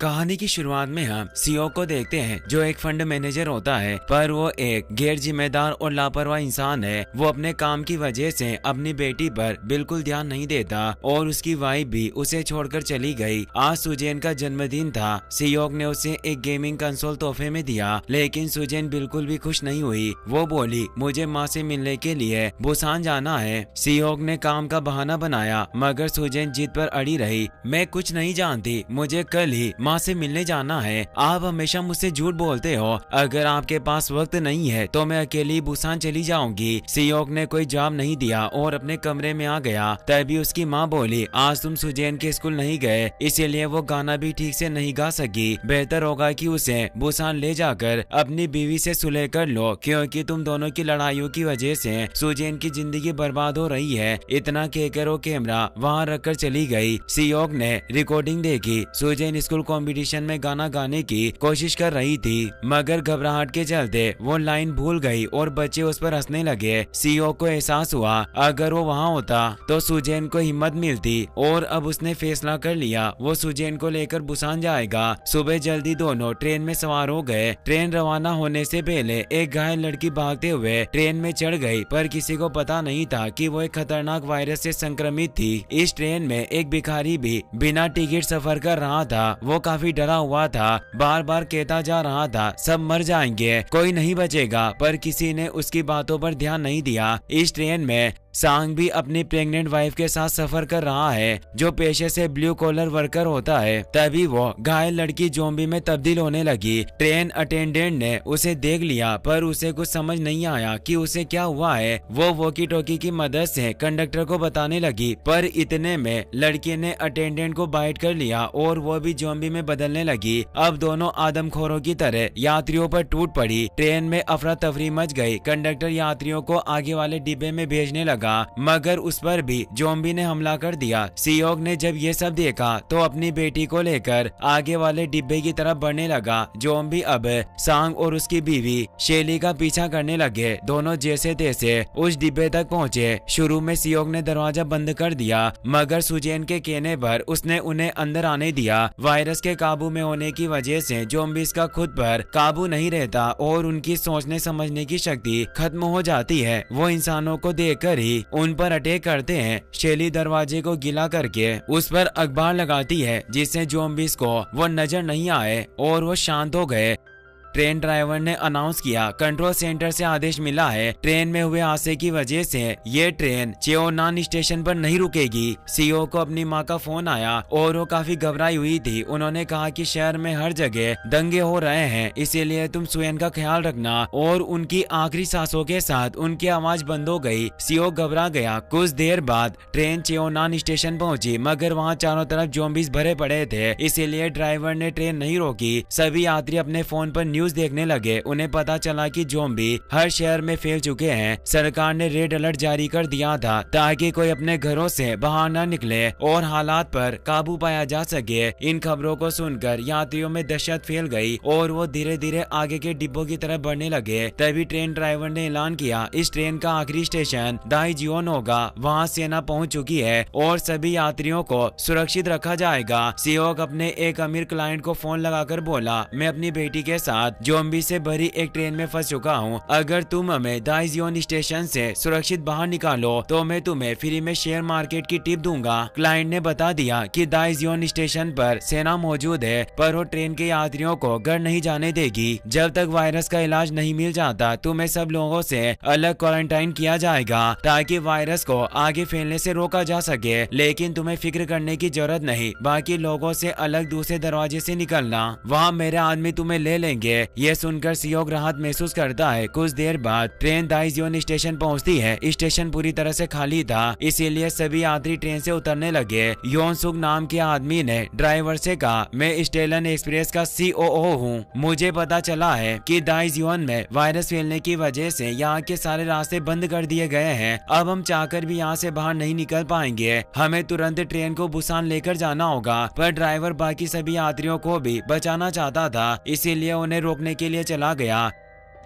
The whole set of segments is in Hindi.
कहानी की शुरुआत में हम सीओ को देखते हैं जो एक फंड मैनेजर होता है, पर वो एक गैर जिम्मेदार और लापरवाह इंसान है। वो अपने काम की वजह से अपनी बेटी पर बिल्कुल ध्यान नहीं देता और उसकी वाइफ भी उसे छोड़कर चली गई। आज सुजैन का जन्मदिन था। सीओ ने उसे एक गेमिंग कंसोल तोहफे में दिया, लेकिन सुजैन बिल्कुल भी खुश नहीं हुई। वो बोली, मुझे माँ से मिलने के लिए बुसान जाना है। सीओ ने काम का बहाना बनाया, मगर सुजैन जिद पर अड़ी रही। मैं कुछ नहीं जानती, मुझे कल ही माँ से मिलने जाना है। आप हमेशा मुझसे झूठ बोलते हो। अगर आपके पास वक्त नहीं है तो मैं अकेली बुसान चली जाऊंगी। सीओ ने कोई जवाब नहीं दिया और अपने कमरे में आ गया। तभी उसकी माँ बोली, आज तुम सुजैन के स्कूल नहीं गए, इसीलिए वो गाना भी ठीक से नहीं गा सकी। बेहतर होगा कि उसे बुसान ले जाकर अपनी बीवी से सुलह कर लो, क्योंकि तुम दोनों की लड़ाइयों की वजह से सुजैन की जिंदगी बर्बाद हो रही है। इतना कहकर वो कैमरा वहाँ रखकर चली गई। सीओ ने रिकॉर्डिंग देखी। सुजैन स्कूल कंपटीशन में गाना गाने की कोशिश कर रही थी, मगर घबराहट के चलते वो लाइन भूल गई और बच्चे उस पर हंसने लगे। सीओ को एहसास हुआ, अगर वो वहाँ होता तो सुजैन को हिम्मत मिलती, और अब उसने फैसला कर लिया वो सुजैन को लेकर बुसान जाएगा। सुबह जल्दी दोनों ट्रेन में सवार हो गए। ट्रेन रवाना होने से पहले एक घायल लड़की भागते हुए ट्रेन में चढ़ गई, पर किसी को पता नहीं था कि वो एक खतरनाक वायरस से संक्रमित थी। इस ट्रेन में एक भिखारी भी बिना टिकट सफर कर रहा था। वो काफी डरा हुआ था, बार बार कहता जा रहा था, सब मर जाएंगे, कोई नहीं बचेगा, पर किसी ने उसकी बातों पर ध्यान नहीं दिया। इस ट्रेन में सांग भी अपनी प्रेग्नेंट वाइफ के साथ सफर कर रहा है, जो पेशे से ब्लू कॉलर वर्कर होता है। तभी वो घायल लड़की ज़ॉम्बी में तब्दील होने लगी। ट्रेन अटेंडेंट ने उसे देख लिया, पर उसे कुछ समझ नहीं आया कि उसे क्या हुआ है। वो वॉकी टॉकी की मदद से कंडक्टर को बताने लगी, पर इतने में लड़की ने अटेंडेंट को बाइट कर लिया और वो भी ज़ॉम्बी में बदलने लगी। अब दोनों आदमखोरों की तरह यात्रियों पर टूट पड़ी। ट्रेन में अफरा तफरी मच गई। कंडक्टर यात्रियों को आगे वाले डिब्बे में भेजने लगा, मगर उस पर भी ज़ॉम्बी ने हमला कर दिया। सीओ ने जब ये सब देखा तो अपनी बेटी को लेकर आगे वाले डिब्बे की तरफ बढ़ने लगा। ज़ॉम्बी अब सांग और उसकी बीवी शेली का पीछा करने लगे। दोनों जैसे तैसे उस डिब्बे तक पहुंचे। शुरू में सीओ ने दरवाजा बंद कर दिया, मगर सुजैन के कहने पर उसने उन्हें अंदर आने दिया। वायरस के काबू में होने की वजह से ज़ॉम्बीज़ का खुद पर काबू नहीं रहता और उनकी सोचने समझने की शक्ति खत्म हो जाती है। वो इंसानों को देखकर ही उन पर अटैक करते हैं। शेली दरवाजे को गिला करके उस पर अखबार लगाती है, जिससे ज़ॉम्बीज़ को वो नजर नहीं आए और वो शांत हो गए। ट्रेन ड्राइवर ने अनाउंस किया, कंट्रोल सेंटर से आदेश मिला है, ट्रेन में हुए हादसे की वजह से ये ट्रेन चेओनान स्टेशन पर नहीं रुकेगी। सीओ को अपनी माँ का फोन आया और वो काफी घबराई हुई थी। उन्होंने कहा कि शहर में हर जगह दंगे हो रहे हैं, इसीलिए तुम सुयन का ख्याल रखना। और उनकी आखिरी सांसों के साथ उनकी आवाज बंद हो गई। सीओ घबरा गया। कुछ देर बाद ट्रेन चेओनान स्टेशन पहुंची, मगर वहाँ चारों तरफ ज़ॉम्बीज़ भरे पड़े थे, इसीलिए ड्राइवर ने ट्रेन नहीं रोकी। सभी यात्री अपने फोन पर न्यूज देखने लगे। उन्हें पता चला कि ज़ॉम्बी हर शहर में फैल चुके हैं। सरकार ने रेड अलर्ट जारी कर दिया था ताकि कोई अपने घरों से बाहर न निकले और हालात पर काबू पाया जा सके। इन खबरों को सुनकर यात्रियों में दहशत फैल गई और वो धीरे धीरे आगे के डिब्बों की तरफ बढ़ने लगे। तभी ट्रेन ड्राइवर ने ऐलान किया, इस ट्रेन का आखिरी स्टेशन दाइजियोन होगा। वहाँ सेना पहुँच चुकी है और सभी यात्रियों को सुरक्षित रखा जाएगा। सीओ अपने एक अमीर क्लाइंट को फोन लगाकर बोला, मैं अपनी बेटी के साथ ज़ॉम्बी से भरी एक ट्रेन में फंस चुका हूँ। अगर तुम हमें दाइजियोन स्टेशन से सुरक्षित बाहर निकालो तो मैं तुम्हें फ्री में शेयर मार्केट की टिप दूंगा। क्लाइंट ने बता दिया कि दाइजियोन स्टेशन पर सेना मौजूद है, पर वो ट्रेन के यात्रियों को घर नहीं जाने देगी। जब तक वायरस का इलाज नहीं मिल जाता तुम्हें सब लोगों से अलग क्वारंटाइन किया जाएगा, ताकि वायरस को आगे फैलने से रोका जा सके। लेकिन तुम्हें फिक्र करने की जरूरत नहीं, बाकी लोगों से अलग दूसरे दरवाजे से निकलना, वहाँ मेरे आदमी तुम्हें ले लेंगे। ये सुनकर सीओ राहत महसूस करता है। कुछ देर बाद ट्रेन दाइजियोन स्टेशन पहुंचती है। स्टेशन पूरी तरह से खाली था, इसीलिए सभी यात्री ट्रेन से उतरने लगे। योन सुग नाम के आदमी ने ड्राइवर से कहा, मैं स्टेलन एक्सप्रेस का COO हूँ। मुझे पता चला है कि दाइजियोन में वायरस फैलने की वजह से यहाँ के सारे रास्ते बंद कर दिए गए हैं। अब हम चाहकर भी यहाँ से बाहर नहीं निकल पाएंगे। हमें तुरंत ट्रेन को बुसान लेकर जाना होगा। पर ड्राइवर बाकी सभी यात्रियों को भी बचाना चाहता था, इसीलिए उन्हें रोकने के लिए चला गया।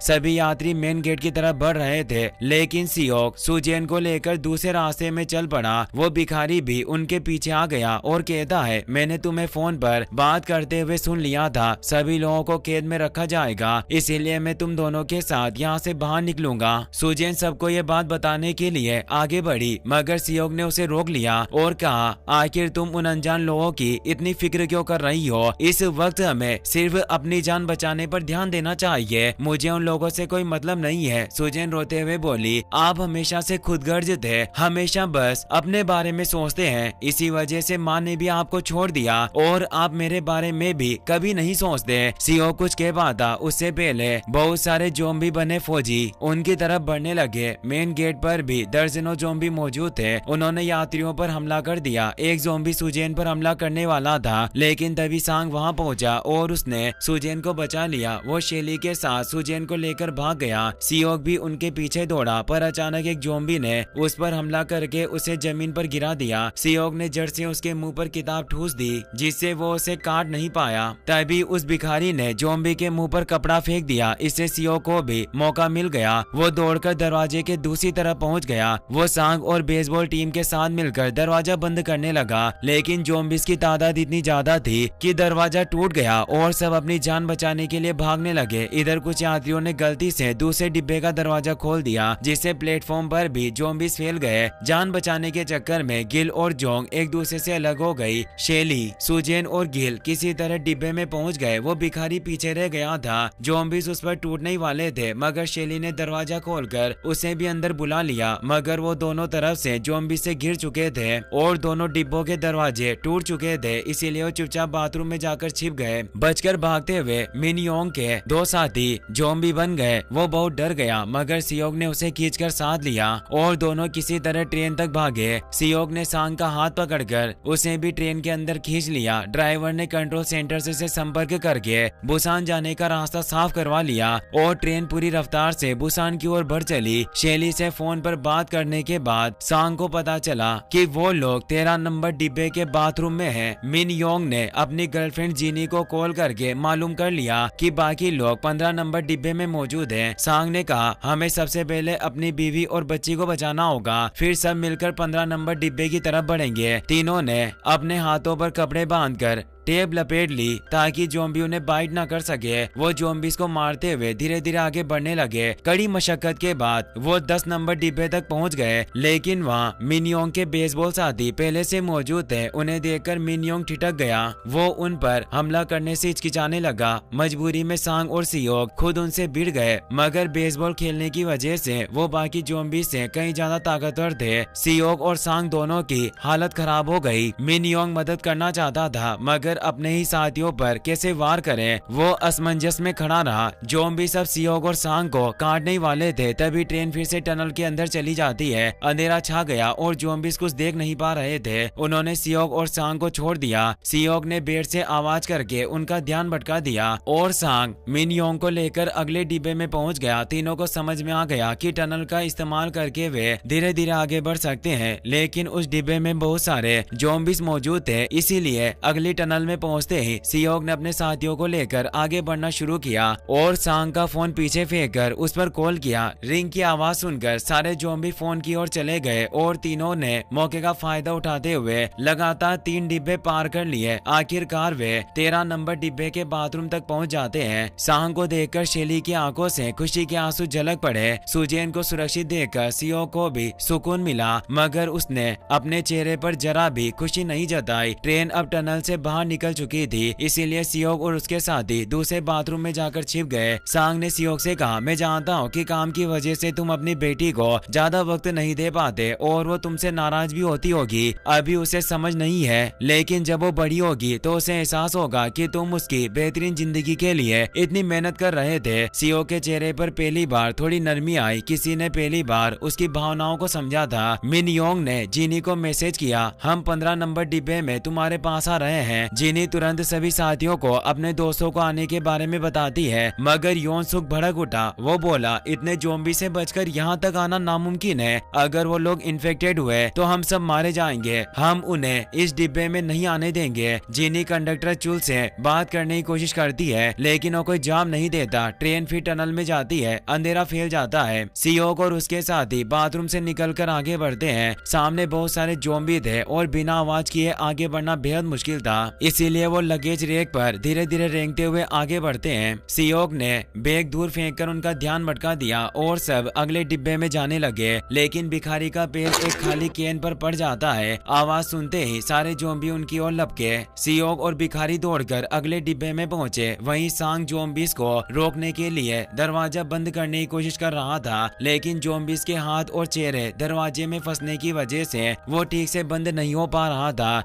सभी यात्री मेन गेट की तरफ बढ़ रहे थे, लेकिन सियोक सुजेन को लेकर दूसरे रास्ते में चल पड़ा। वो भिखारी भी उनके पीछे आ गया और कहता है, मैंने तुम्हें फोन पर बात करते हुए सुन लिया था, सभी लोगों को कैद में रखा जाएगा, इसीलिए मैं तुम दोनों के साथ यहाँ से बाहर निकलूंगा। सुजेन सबको ये बात बताने के लिए आगे बढ़ी, मगर सियोक ने उसे रोक लिया और कहा, आखिर तुम उन अनजान लोगों की इतनी फिक्र क्यों कर रही हो? इस वक्त हमें सिर्फ अपनी जान बचाने पर ध्यान देना चाहिए, मुझे उन लोगों से कोई मतलब नहीं है। सुजेन रोते हुए बोली, आप हमेशा से खुदगर्ज थे, हमेशा बस अपने बारे में सोचते हैं, इसी वजह से माँ ने भी आपको छोड़ दिया और आप मेरे बारे में भी कभी नहीं सोचते। सियोक कुछ कह पाता उससे पहले बहुत सारे ज़ॉम्बी बने फौजी उनकी तरफ बढ़ने लगे। मेन गेट पर भी दर्जनों ज़ॉम्बी मौजूद थे। उन्होंने यात्रियों पर हमला कर दिया। एक ज़ॉम्बी सुजेन पर हमला करने वाला था, लेकिन तभी सांग वहां पहुंचा और उसने सुजेन को बचा लिया। वो शेली के साथ सुजेन को लेकर भाग गया। सियोक भी उनके पीछे दौड़ा, पर अचानक एक ज़ॉम्बी ने उस पर हमला करके उसे जमीन पर गिरा दिया। सियोक ने जड़ से उसके मुंह पर किताब ठूस दी, जिससे वो उसे काट नहीं पाया। तभी उस भिखारी ने ज़ॉम्बी के मुंह पर कपड़ा फेंक दिया। इससे सियोक को भी मौका मिल गया। वो दौड़कर दरवाजे के दूसरी तरफ पहुंच गया। वो सांग और बेसबॉल टीम के साथ मिलकर दरवाजा बंद करने लगा, लेकिन ज़ॉम्बीज़ की तादाद इतनी ज्यादा थी कि दरवाजा टूट गया और सब अपनी जान बचाने के लिए भागने लगे। इधर कुछ यात्रियों ने गलती से दूसरे डिब्बे का दरवाजा खोल दिया, जिससे प्लेटफॉर्म पर भी ज़ॉम्बीज़ फैल गए। जान बचाने के चक्कर में गिल और जोंग एक दूसरे से अलग हो गई। शेली, सुजेन और गिल किसी तरह डिब्बे में पहुंच गए। वो भिखारी पीछे रह गया था। ज़ॉम्बीज़ उस पर टूटने वाले थे, मगर शेली ने दरवाजा खोलकर उसे भी अंदर बुला लिया, मगर वो दोनों तरफ से ज़ॉम्बी से घिर चुके थे और दोनों डिब्बों के दरवाजे टूट चुके थे, इसीलिए वो चुपचाप बाथरूम में जाकर छिप गए। बचकर भागते हुए मिन योंग के दो साथी ज़ॉम्बी बन गए। वो बहुत डर गया, मगर सियोक ने उसे खींचकर साथ लिया और दोनों किसी तरह ट्रेन तक भागे। सियोक ने सांग का हाथ पकड़कर उसे भी ट्रेन के अंदर खींच लिया। ड्राइवर ने कंट्रोल सेंटर से संपर्क करके बुसान जाने का रास्ता साफ करवा लिया और ट्रेन पूरी रफ्तार से बुसान की ओर बढ़ चली। शेली से फोन पर बात करने के बाद सांग को पता चला कि वो लोग 13 नंबर डिब्बे के बाथरूम में हैं। मिन योंग ने अपनी गर्लफ्रेंड जीनी को कॉल करके मालूम कर लिया कि बाकी लोग 15 नंबर डिब्बे में मौजूद हैं। सांग ने कहा, हमें सबसे पहले अपनी बीवी और बच्ची को बचाना होगा, फिर सब मिलकर 15 नंबर डिब्बे की तरफ बढ़ेंगे। तीनों ने अपने हाथों पर कपड़े बांधकर टेप लपेट ली ताकि ज़ॉम्बी उन्हें बाइट ना कर सके। वो ज़ॉम्बीज़ को मारते हुए धीरे धीरे आगे बढ़ने लगे। कड़ी मशक्कत के बाद वो 10 नंबर डिब्बे तक पहुंच गए, लेकिन वहाँ मिन योंग के बेसबॉल साथी पहले से मौजूद थे। उन्हें देखकर मिन योंग ठिठक गया। वो उन पर हमला करने से हिचकिचाने लगा। मजबूरी में सांग और सियोक खुद उनसे भिड़ गए, मगर बेसबॉल खेलने की वजह से वो बाकी ज़ॉम्बीज़ से कहीं ज्यादा ताकतवर थे। सियोक और सांग दोनों की हालत खराब हो गई। मिन योंग मदद करना चाहता था, मगर अपने ही साथियों पर कैसे वार करें, वो असमंजस में खड़ा रहा। ज़ॉम्बी सब सियोक और सांग को काटने वाले थे, तभी ट्रेन फिर से टनल के अंदर चली जाती है। अंधेरा छा गया और ज़ॉम्बीज़ कुछ देख नहीं पा रहे थे। उन्होंने सियोक और सांग को छोड़ दिया। सियोक ने बेड से आवाज करके उनका ध्यान भटका दिया और सांग मिन योंग को लेकर अगले डिब्बे में पहुंच गया। तीनों को समझ में आ गया कि टनल का इस्तेमाल करके वे धीरे धीरे आगे बढ़ सकते हैं, लेकिन उस डिब्बे में बहुत सारे ज़ॉम्बीज़ मौजूद थे, इसीलिए अगली टनल में पहुंचते ही सियोक ने अपने साथियों को लेकर आगे बढ़ना शुरू किया और सांग का फोन पीछे फेंककर उस पर कॉल किया। रिंग की आवाज सुनकर सारे ज़ॉम्बी फोन की ओर चले गए और तीनों ने मौके का फायदा उठाते हुए लगातार 3 डिब्बे पार कर लिए। आखिरकार वे 13 नंबर डिब्बे के बाथरूम तक पहुंच जाते हैं। सांग को देखकर शेली की आंखों से खुशी के आंसू झलक पड़े। सुजेन को सुरक्षित देखकर सियोक को भी सुकून मिला, मगर उसने अपने चेहरे पर जरा भी खुशी नहीं जताई। ट्रेन अब टनल से बाहर निकल चुकी थी, इसीलिए सियोक और उसके साथी दूसरे बाथरूम में जाकर छिप गए। सांग ने सियोक से कहा, मैं जानता हूँ कि काम की वजह से तुम अपनी बेटी को ज्यादा वक्त नहीं दे पाते और वो तुमसे नाराज भी होती होगी। अभी उसे समझ नहीं है, लेकिन जब वो बड़ी होगी तो उसे एहसास होगा कि तुम उसकी बेहतरीन जिंदगी के लिए इतनी मेहनत कर रहे थे। सियोक के चेहरे पर पहली बार थोड़ी नरमी आई। किसी ने पहली बार उसकी भावनाओं को समझा था। मिन योंग ने जीनी को मैसेज किया, हम 15 नंबर डिब्बे में तुम्हारे पास आ रहे हैं, जिनी तुरंत सभी साथियों को अपने दोस्तों को आने के बारे में बताती है, मगर योन सुक भड़क उठा। वो बोला, इतने ज़ॉम्बी से बचकर यहाँ तक आना नामुमकिन है। अगर वो लोग इन्फेक्टेड हुए तो हम सब मारे जाएंगे। हम उन्हें इस डिब्बे में नहीं आने देंगे। जिनी कंडक्टर चुल से बात करने की कोशिश करती है, लेकिन वो कोई जवाब नहीं देता। ट्रेन फिर टनल में जाती है। अंधेरा फैल जाता है। सियोक और उसके साथी बाथरूम से निकलकर आगे बढ़ते हैं। सामने बहुत सारे ज़ॉम्बी थे और बिना आवाज किए आगे बढ़ना बेहद मुश्किल था, इसीलिए वो लगेज रेक पर धीरे धीरे रेंगते हुए आगे बढ़ते हैं। सियोक ने बैग दूर फेंककर उनका ध्यान भटका दिया और सब अगले डिब्बे में जाने लगे, लेकिन भिखारी का पैर एक खाली कैन पर पड़ जाता है। आवाज सुनते ही सारे ज़ॉम्बी उनकी ओर लपके। सियोक और भिखारी दौड़कर अगले डिब्बे में पहुंचे। वहीं सांग ज़ॉम्बीज को रोकने के लिए दरवाजा बंद करने की कोशिश कर रहा था, लेकिन ज़ॉम्बीज के हाथ और चेहरे दरवाजे में फंसने की वजह से वो ठीक से बंद नहीं हो पा रहा था।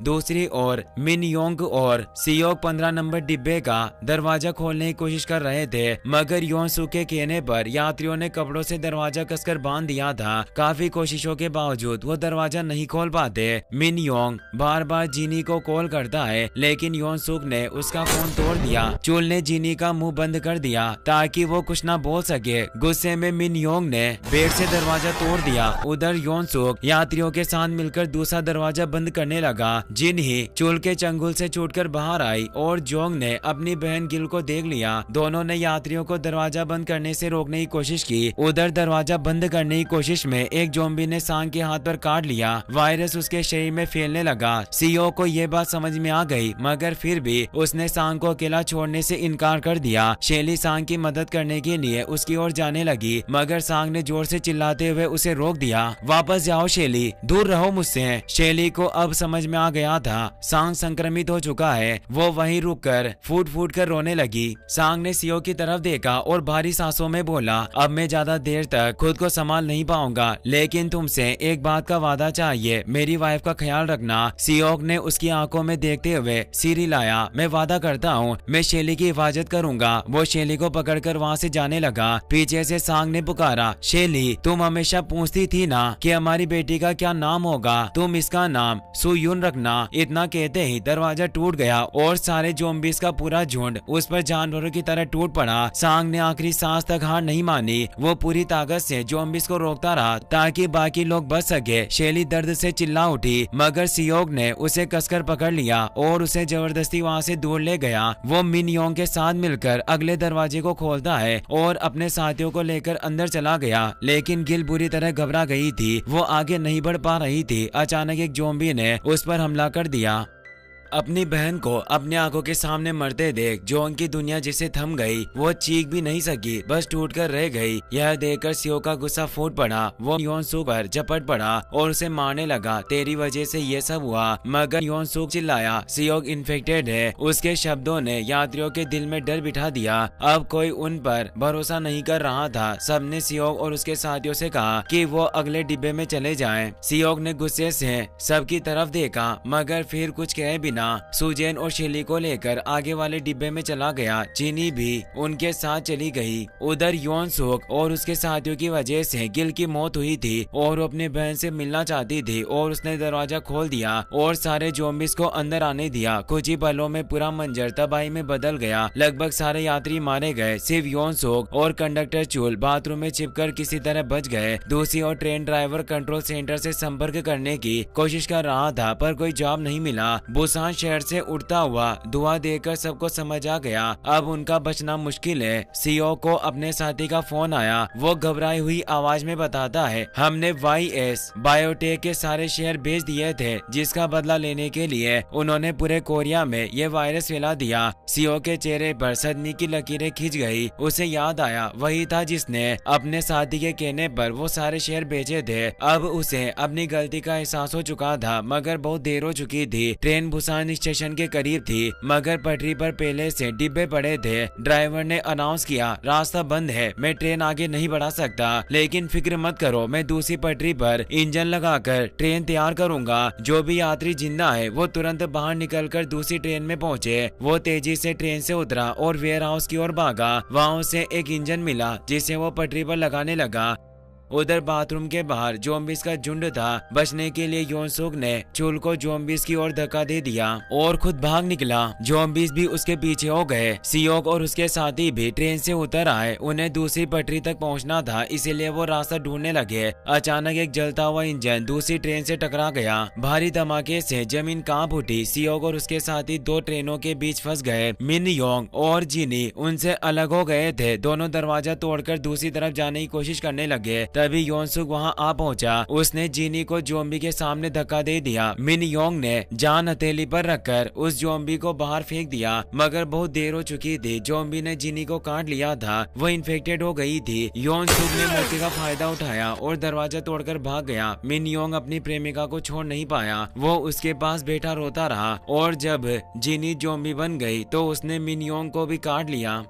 दूसरी ओर मिन योंग और सियोक 15 नंबर डिब्बे का दरवाजा खोलने की कोशिश कर रहे थे, मगर योन सुक के कहने पर यात्रियों ने कपड़ों से दरवाजा कसकर बांध दिया था। काफी कोशिशों के बावजूद वो दरवाजा नहीं खोल पाते। मिन योंग बार बार जीनी को कॉल करता है, लेकिन योन सुक ने उसका फोन तोड़ दिया। चुल ने जीनी का मुंह बंद कर दिया ताकि वो कुछ ना बोल सके। गुस्से में मिन योंग ने बेड से दरवाजा तोड़ दिया। उधर योन सुक यात्रियों के साथ मिलकर दूसरा दरवाजा बंद करने लगा। जिन ही चुल के चंगुल से छूटकर बाहर आई और जोंग ने अपनी बहन गिल को देख लिया। दोनों ने यात्रियों को दरवाजा बंद करने से रोकने की कोशिश की। उधर दरवाजा बंद करने की कोशिश में एक ज़ॉम्बी ने सांग के हाथ पर काट लिया। वायरस उसके शरीर में फैलने लगा। सीओ को ये बात समझ में आ गई, मगर फिर भी उसने सांग को अकेला छोड़ने से इनकार कर दिया। शेली सांग की मदद करने के लिए उसकी ओर जाने लगी, मगर सांग ने जोर से चिल्लाते हुए उसे रोक दिया। वापस जाओ शेली, दूर रहो मुझसे। शेली को अब समझ में आ गया था सांग संक्रमित हो चुका है। वो वहीं रुककर फूट फूट कर रोने लगी। सांग ने सीओ की तरफ देखा और भारी सांसों में बोला, अब मैं ज्यादा देर तक खुद को संभाल नहीं पाऊंगा, लेकिन तुमसे एक बात का वादा चाहिए, मेरी वाइफ का ख्याल रखना। सियोक ने उसकी आंखों में देखते हुए सिर हिलाया। मैं वादा करता हूँ, मैं शेली की हिफाजत करूंगा। वो शेली को पकड़कर वहाँ से जाने लगा। पीछे से सांग ने पुकारा, शेली तुम हमेशा पूछती थी ना कि हमारी बेटी का क्या नाम होगा, तुम इसका नाम सुयुन रखना। इतना कहते ही दरवाजा टूट गया और सारे ज़ॉम्बीज का पूरा झुंड उस पर जानवरों की तरह टूट पड़ा। सांग ने आखिरी सांस तक हार नहीं मानी। वो पूरी ताकत से ज़ॉम्बीज को रोकता रहा ताकि बाकी लोग बच सके। शेली दर्द से चिल्ला उठी, मगर सियोक ने उसे कसकर पकड़ लिया और उसे जबरदस्ती वहाँ से दूर ले गया। वो मिन योंग के साथ मिलकर अगले दरवाजे को खोलता है और अपने साथियों को लेकर अंदर चला गया, लेकिन गिल बुरी तरह घबरा गई थी। वो आगे नहीं बढ़ पा रही थी। अचानक एक ज़ॉम्बी ने उस पर हमला कर दिया। अपनी बहन को अपनी आंखों के सामने मरते देख जोंग की दुनिया जिसे थम गई। वो चीख भी नहीं सकी, बस टूट कर रह गई। यह देखकर सियो का गुस्सा फूट पड़ा। वो योन सुक पर झपट पड़ा और उसे मारने लगा। तेरी वजह से ये सब हुआ। मगर योन सुक चिल्लाया, सियोक इन्फेक्टेड है। उसके शब्दों ने यात्रियों के दिल में डर बिठा दिया। अब कोई उन पर भरोसा नहीं कर रहा था। सबने सियोक और उसके साथियों से कहा कि वो अगले डिब्बे में चले जाएं। सियोक ने गुस्से से सबकी तरफ देखा, मगर फिर कुछ कहे बिना सुजेन और शेली को लेकर आगे वाले डिब्बे में चला गया। चीनी भी उनके साथ चली गई। उधर योन सुक और उसके साथियों की वजह से गिल की मौत हुई थी और वो अपनी बहन से मिलना चाहती थी और उसने दरवाजा खोल दिया और सारे ज़ॉम्बीज को अंदर आने दिया। कुछ ही पलों में पूरा मंजर तबाही में बदल गया। लगभग सारे यात्री मारे गए। सिर्फ योन सुक और कंडक्टर चुल बाथरूम में छिपकर किसी तरह बच गए। दूसरी ओर ट्रेन ड्राइवर कंट्रोल सेंटर से संपर्क करने की कोशिश कर रहा था, पर कोई जवाब नहीं मिला। बुसान शहर से उड़ता हुआ धुआं देखकर सबको समझ आ गया, अब उनका बचना मुश्किल है। सीओ को अपने साथी का फोन आया। वो घबराई हुई आवाज में बताता है, हमने वाईएस बायोटेक के सारे शेयर बेच दिए थे, जिसका बदला लेने के लिए उन्होंने पूरे कोरिया में ये वायरस फैला दिया। सीओ के चेहरे पर सदमे की लकीरें खिंच गई। उसे याद आया, वही था जिसने अपने साथी के कहने पर वो सारे शेयर बेचे थे। अब उसे अपनी गलती का एहसास हो चुका था, मगर बहुत देर हो चुकी थी। ट्रेन बुसान स्टेशन के करीब थी, मगर पटरी पर पहले से डिब्बे पड़े थे। ड्राइवर ने अनाउंस किया, रास्ता बंद है, मैं ट्रेन आगे नहीं बढ़ा सकता, लेकिन फिक्र मत करो, मैं दूसरी पटरी पर इंजन लगाकर ट्रेन तैयार करूंगा। जो भी यात्री जिंदा है वो तुरंत बाहर निकलकर दूसरी ट्रेन में पहुंचे। वो तेजी से ट्रेन से उतरा और वेयर हाउस की ओर भागा। वहाँ उसे एक इंजन मिला जिसे वो पटरी पर लगाने लगा। उधर बाथरूम के बाहर ज़ॉम्बीज का झुंड था। बचने के लिए योनसुक ने चुल को ज़ॉम्बीज की ओर धक्का दे दिया और खुद भाग निकला। ज़ॉम्बीज भी उसके पीछे हो गए। सियोक और उसके साथी भी ट्रेन से उतर आए। उन्हें दूसरी पटरी तक पहुंचना था, इसीलिए वो रास्ता ढूंढने लगे। अचानक एक जलता हुआ इंजन दूसरी ट्रेन से टकरा गया। भारी धमाके से जमीन कांप उठी। सियोक और उसके साथी दो ट्रेनों के बीच फंस गए। मिन योंग और जिनी उनसे अलग हो गए थे। दोनों दरवाजा तोड़कर दूसरी तरफ जाने की कोशिश करने लगे। तभी योनसुक वहां आ पहुंचा। उसने जिनी को ज़ॉम्बी के सामने धक्का दे दिया। मिन योंग ने जान हथेली पर रखकर उस ज़ॉम्बी को बाहर फेंक दिया, मगर बहुत देर हो चुकी थी। ज़ॉम्बी ने जिनी को काट लिया था, वो इन्फेक्टेड हो गई थी। योनसुक ने मौके का फायदा उठाया और दरवाजा तोड़कर भाग गया। मिन योंग अपनी प्रेमिका को छोड़ नहीं पाया। वो उसके पास बैठा रोता रहा और जब जिनी ज़ॉम्बी बन गई तो उसने मिन योंग को भी काट लिया।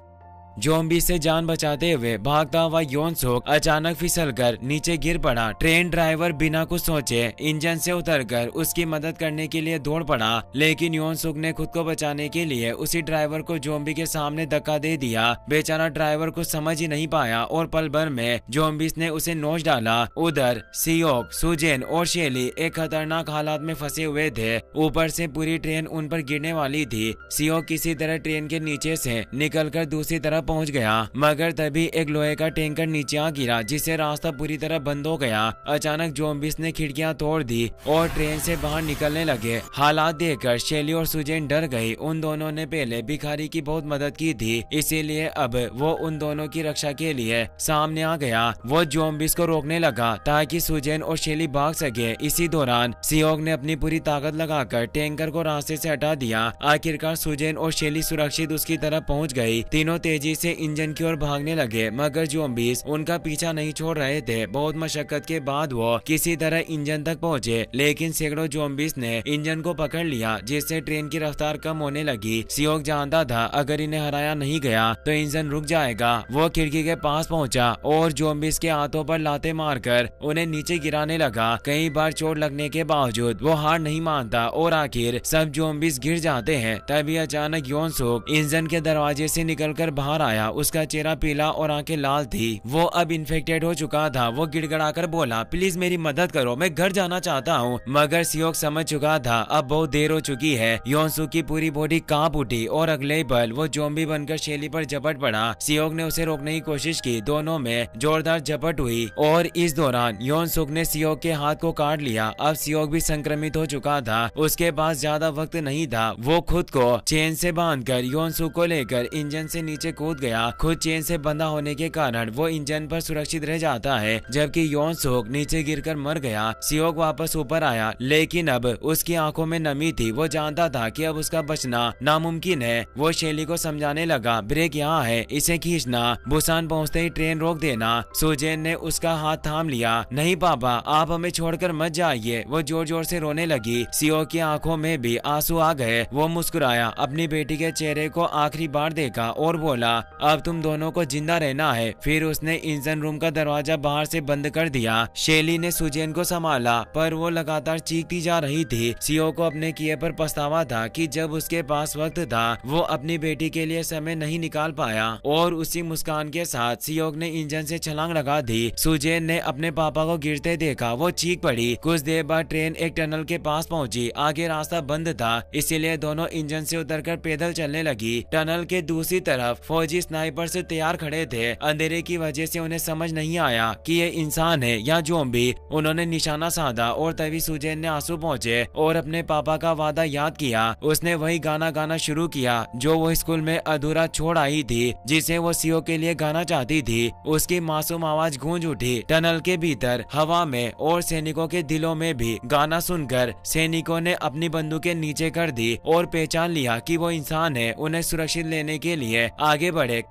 ज़ॉम्बी से जान बचाते हुए भागता हुआ योनसुक अचानक फिसलकर नीचे गिर पड़ा। ट्रेन ड्राइवर बिना कुछ सोचे इंजन से उतरकर उसकी मदद करने के लिए दौड़ पड़ा, लेकिन योनसुक ने खुद को बचाने के लिए उसी ड्राइवर को ज़ॉम्बी के सामने धक्का दे दिया। बेचारा ड्राइवर कुछ समझ ही नहीं पाया और पल भर में ज़ॉम्बीज ने उसे नोच डाला। उधर सियोक, सुजेन और शेली एक खतरनाक हालात में फंसे हुए थे। ऊपर से पूरी ट्रेन उन पर गिरने वाली थी। सियोक किसी तरह ट्रेन के नीचे से निकलकर दूसरी तरफ पहुंच गया, मगर तभी एक लोहे का टैंकर नीचे आ गिरा, जिससे रास्ता पूरी तरह बंद हो गया। अचानक ज़ॉम्बीज ने खिड़कियां तोड़ दी और ट्रेन से बाहर निकलने लगे। हालात देखकर शेली और सुजेन डर गई। उन दोनों ने पहले भिखारी की बहुत मदद की थी, इसीलिए अब वो उन दोनों की रक्षा के लिए सामने आ गया। वो ज़ॉम्बीज को रोकने लगा ताकि सुजेन और शेली भाग सके। इसी दौरान सियोक ने अपनी पूरी ताकत लगाकर टैंकर को रास्ते से हटा दिया। आखिरकार सुजेन और शेली सुरक्षित उसकी तरफ पहुंच गई। तीनों तेजी से इंजन की ओर भागने लगे, मगर ज़ॉम्बीज उनका पीछा नहीं छोड़ रहे थे। बहुत मशक्कत के बाद वो किसी तरह इंजन तक पहुंचे, लेकिन सैकड़ों ज़ॉम्बीज ने इंजन को पकड़ लिया, जिससे ट्रेन की रफ्तार कम होने लगी। सियोक जानता था अगर इन्हें हराया नहीं गया तो इंजन रुक जाएगा। वो खिड़की के पास पहुंचा और ज़ॉम्बीज के हाथों पर लाते मारकर उन्हें नीचे गिराने लगा। कई बार चोट लगने के बावजूद वो हार नहीं मानता और आखिर सब ज़ॉम्बीज गिर जाते हैं। तभी अचानक योनसुक इंजन के दरवाजे से निकलकर बाहर आया। उसका चेहरा पीला और आंखें लाल थी। वो अब इन्फेक्टेड हो चुका था। वो गिड़गड़ाकर बोला, प्लीज मेरी मदद करो, मैं घर जाना चाहता हूँ। मगर सियोक समझ चुका था अब बहुत देर हो चुकी है। योनसुक की पूरी बॉडी कांप उठी और अगले ही पल वो ज़ॉम्बी बनकर शेली पर झपट पड़ा। सियोक ने उसे रोकने की कोशिश की। दोनों में जोरदार झपट हुई और इस दौरान योनसुक ने सियोक के हाथ को काट लिया। अब सियोक भी संक्रमित हो चुका था। उसके पास ज्यादा वक्त नहीं था। वो खुद को चेन से बांधकर योनसुक को लेकर इंजन से नीचे कूद गया। खुद चेन से बंधा होने के कारण वो इंजन पर सुरक्षित रह जाता है, जबकि योनसुक नीचे गिरकर मर गया। सियोक वापस ऊपर आया, लेकिन अब उसकी आंखों में नमी थी। वो जानता था कि अब उसका बचना नामुमकिन है। वो शेली को समझाने लगा, ब्रेक यहाँ है, इसे खींचना, बुसान पहुँचते ही ट्रेन रोक देना। सुजेन ने उसका हाथ थाम लिया। नहीं पापा, आप हमें छोड़कर मत जाइए। वो जोर जोर से रोने लगी। सियोक की आंखों में भी आंसू आ गए। वो मुस्कुराया, अपनी बेटी के चेहरे को आखिरी बार देखा और बोला, अब तुम दोनों को जिंदा रहना है। फिर उसने इंजन रूम का दरवाजा बाहर से बंद कर दिया। शेली ने सुजेन को संभाला, पर वो लगातार चीखती जा रही थी। सियोक को अपने किए पर पछतावा था कि जब उसके पास वक्त था वो अपनी बेटी के लिए समय नहीं निकाल पाया। और उसी मुस्कान के साथ सियोक ने इंजन से छलांग लगा दी। सुजेन ने अपने पापा को गिरते देखा। वो चीख पड़ी। कुछ देर बाद ट्रेन एक टनल के पास पहुंची। आगे रास्ता बंद था, इसीलिए दोनों इंजन से उतरकर पैदल चलने लगी। टनल के दूसरी तरफ फौजी स्नाइपर से तैयार खड़े थे। अंधेरे की वजह से उन्हें समझ नहीं आया कि ये इंसान है या ज़ॉम्बी। उन्होंने निशाना साधा और तभी सुजेन ने आंसू पहुंचे और अपने पापा का वादा याद किया। उसने वही गाना गाना शुरू किया जो वो स्कूल में अधूरा छोड़ आई थी, जिसे वो सियोक के लिए गाना चाहती थी। उसकी मासूम आवाज गूंज उठी टनल के भीतर, हवा में और सैनिकों के दिलों में भी। गाना सुनकर सैनिकों ने अपनी बंदूकें नीचे कर दी और पहचान लिया कि वो इंसान है। उन्हें सुरक्षित लेने के लिए आगे बढ़े।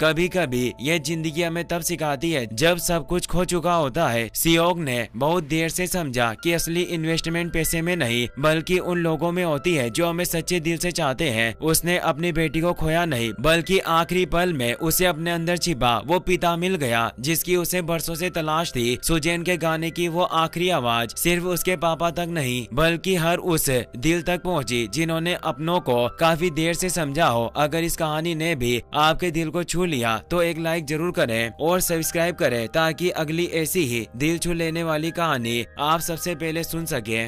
कभी कभी ये जिंदगी हमें तब सिखाती है जब सब कुछ खो चुका होता है। सियोक ने बहुत देर से समझा कि असली इन्वेस्टमेंट पैसे में नहीं बल्कि उन लोगों में होती है जो हमें सच्चे दिल से चाहते हैं। उसने अपनी बेटी को खोया नहीं, बल्कि आखिरी पल में उसे अपने अंदर छिपा वो पिता मिल गया जिसकी उसे बरसों से तलाश थी। सुजेन के गाने की वो आखिरी आवाज सिर्फ उसके पापा तक नहीं बल्कि हर उस दिल तक पहुँची जिन्होंने अपनों को काफी देर से समझा हो। अगर इस कहानी ने भी आपके दिल को छू छू लिया तो एक लाइक जरूर करें और सब्सक्राइब करें ताकि अगली ऐसी ही दिल छू लेने वाली कहानी आप सबसे पहले सुन सके।